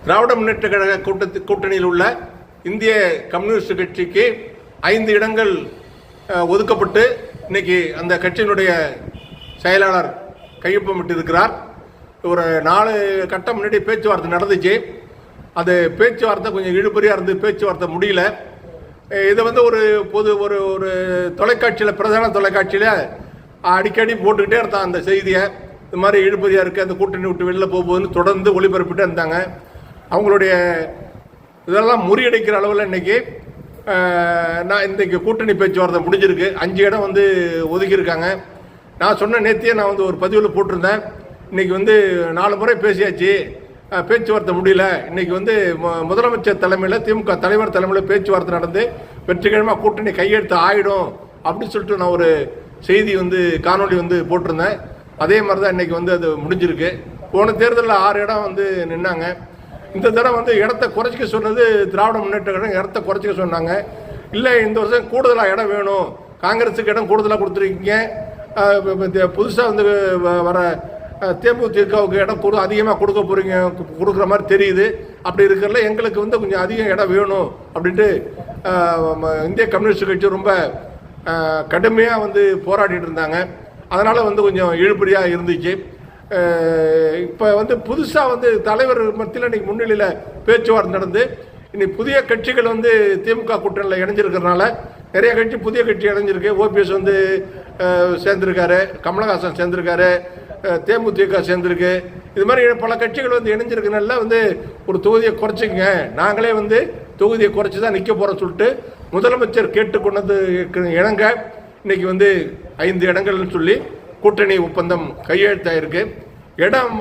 திராவிட முன்னேற்ற கழக கூட்டணியில் உள்ள இந்திய கம்யூனிஸ்ட் கட்சிக்கு 5 இடங்கள் ஒதுக்கப்பட்டு இன்னைக்கு அந்த கட்சியினுடைய செயலாளர் கையொப்பமிட்டிருக்கிறார். ஒரு 4 கட்டம் முன்னாடி பேச்சுவார்த்தை நடந்துச்சு. அது பேச்சுவார்த்தை கொஞ்சம் இழுபறியாக இருந்து பேச்சுவார்த்தை முடியல. இதை ஒரு தொலைக்காட்சியில், பிரதான தொலைக்காட்சியில் அடிக்கடி போட்டுக்கிட்டே இருந்தான் அந்த செய்தியை. இது மாதிரி இழுபறியாக இருக்குது, அந்த கூட்டணி விட்டு வெளில போகுதுன்னு தொடர்ந்து ஒளிபரப்பிட்டே இருந்தாங்க. அவங்களுடைய இதெல்லாம் முறியடிக்கிற அளவில் இன்றைக்கி இன்றைக்கி கூட்டணி பேச்சுவார்த்தை முடிஞ்சிருக்கு. 5 இடம் ஒதுக்கியிருக்காங்க. நான் சொன்ன நேத்தியே நான் ஒரு பதிவில் போட்டிருந்தேன். இன்றைக்கி 4 முறை பேசியாச்சு, பேச்சுவார்த்தை முடியல. இன்றைக்கி முதலமைச்சர் தலைமையில், திமுக தலைவர் தலைமையில் பேச்சுவார்த்தை நடந்து வெற்றிகரமாக கூட்டணி கையெழுத்து ஆகிடும் அப்படின்னு சொல்லிட்டு நான் ஒரு செய்தி காணொலி போட்டிருந்தேன். அதே மாதிரி தான் இன்றைக்கி அது முடிஞ்சிருக்கு. போன தேர்தலில் 6 இடம் நின்னாங்க. இந்த தடவை இடத்த குறைச்சிக்க சொன்னது திராவிட முன்னேற்ற கழகம். இடத்த குறைச்சிக்க சொன்னாங்க. இல்லை, இந்த வருஷம் கூடுதலாக இடம் வேணும், காங்கிரஸுக்கு இடம் கூடுதலாக கொடுத்துருக்கீங்க, புதுசாக வர தேமுதிகவுக்கு இடம் அதிகமாக கொடுக்குற மாதிரி தெரியுது. அப்படி இருக்கிறதுல எங்களுக்கு கொஞ்சம் அதிகம் இடம் வேணும் அப்படின்ட்டு இந்திய கம்யூனிஸ்ட் கட்சி ரொம்ப கடுமையாக போராடிட்டு இருந்தாங்க. அதனால் கொஞ்சம் இழுபறியாக இருந்துச்சு. இப்போ புதுசாக தலைவர் மத்தியில் இன்றைக்கி முன்னிலையில் பேச்சுவார்த்தை நடந்து இன்னைக்கு புதிய கட்சிகள் திமுக கூட்டணியில் இணைஞ்சிருக்கிறதுனால நிறைய கட்சி, புதிய கட்சி இணைஞ்சிருக்கு. ஓபிஎஸ் சேர்ந்திருக்காரு, கமலஹாசன் சேர்ந்திருக்காரு, தேமுதிக சேர்ந்திருக்கு. இது மாதிரி பல கட்சிகள் இணைஞ்சிருக்கனால ஒரு தொகுதியை குறைச்சிங்க, நாங்களே தொகுதியை குறைச்சி தான் நிற்க போகிறோம் சொல்லிட்டு முதலமைச்சர் கேட்டுக்கொண்டது இணங்க இன்னைக்கு 5 இடங்கள்னு சொல்லி கூட்டணி ஒப்பந்தம் கையெழுத்தாயிருக்கு. இடம்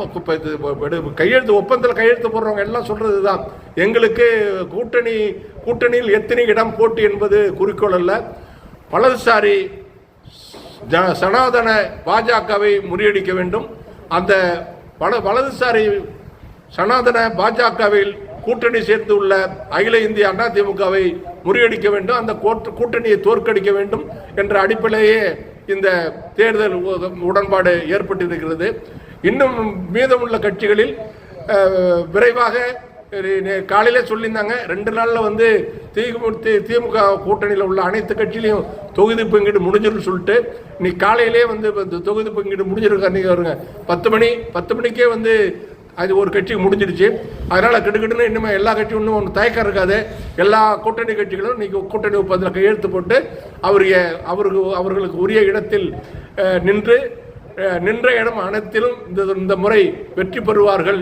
கையெழுத்து ஒப்பந்தத்தில் கையெழுத்து போடுறவங்க எல்லாம் சொல்றது தான், எங்களுக்கு கூட்டணியில் எத்தனை இடம் போட்டி என்பது குறிக்கோள் அல்ல. வலதுசாரி சனாதன பாஜகவை முறியடிக்க வேண்டும். அந்த வலதுசாரி சனாதன பாஜகவில் கூட்டணி சேர்த்து உள்ள அகில இந்திய அண்ணா திமுகவை முறியடிக்க வேண்டும். அந்த கூட்டணியை தோற்கடிக்க வேண்டும் என்ற அடிப்படையே இந்த தேர்தல் உடன்பாடு ஏற்பட்டிருக்கிறது. இன்னும் மீதமுள்ள கட்சிகளில் விரைவாக காலையிலே சொல்லியிருந்தாங்க, 2 நாளில் திமுக கூட்டணியில் உள்ள அனைத்து கட்சியிலையும் தொகுதி பங்கீடு முடிஞ்சிடும் சொல்லிட்டு இன்னைக்கு காலையிலே தொகுதி பங்கீடு முடிஞ்சிருக்க. அன்றைக்கி வருங்க 10 மணிக்கே அது ஒரு கட்சிக்கு முடிஞ்சிருச்சு. அதனால் கிடுக்கிட்டுன்னு இன்னுமே எல்லா கட்சியும் இன்னும் ஒன்று தயக்கம் இருக்காது. எல்லா கூட்டணி கட்சிகளும் இன்றைக்கி கூட்டணி ஒப்பந்தத்தில் கையெழுத்து போட்டு அவர்களுக்கு உரிய இடத்தில் நின்ற இடம் அனைத்திலும் இந்த முறை வெற்றி பெறுவார்கள்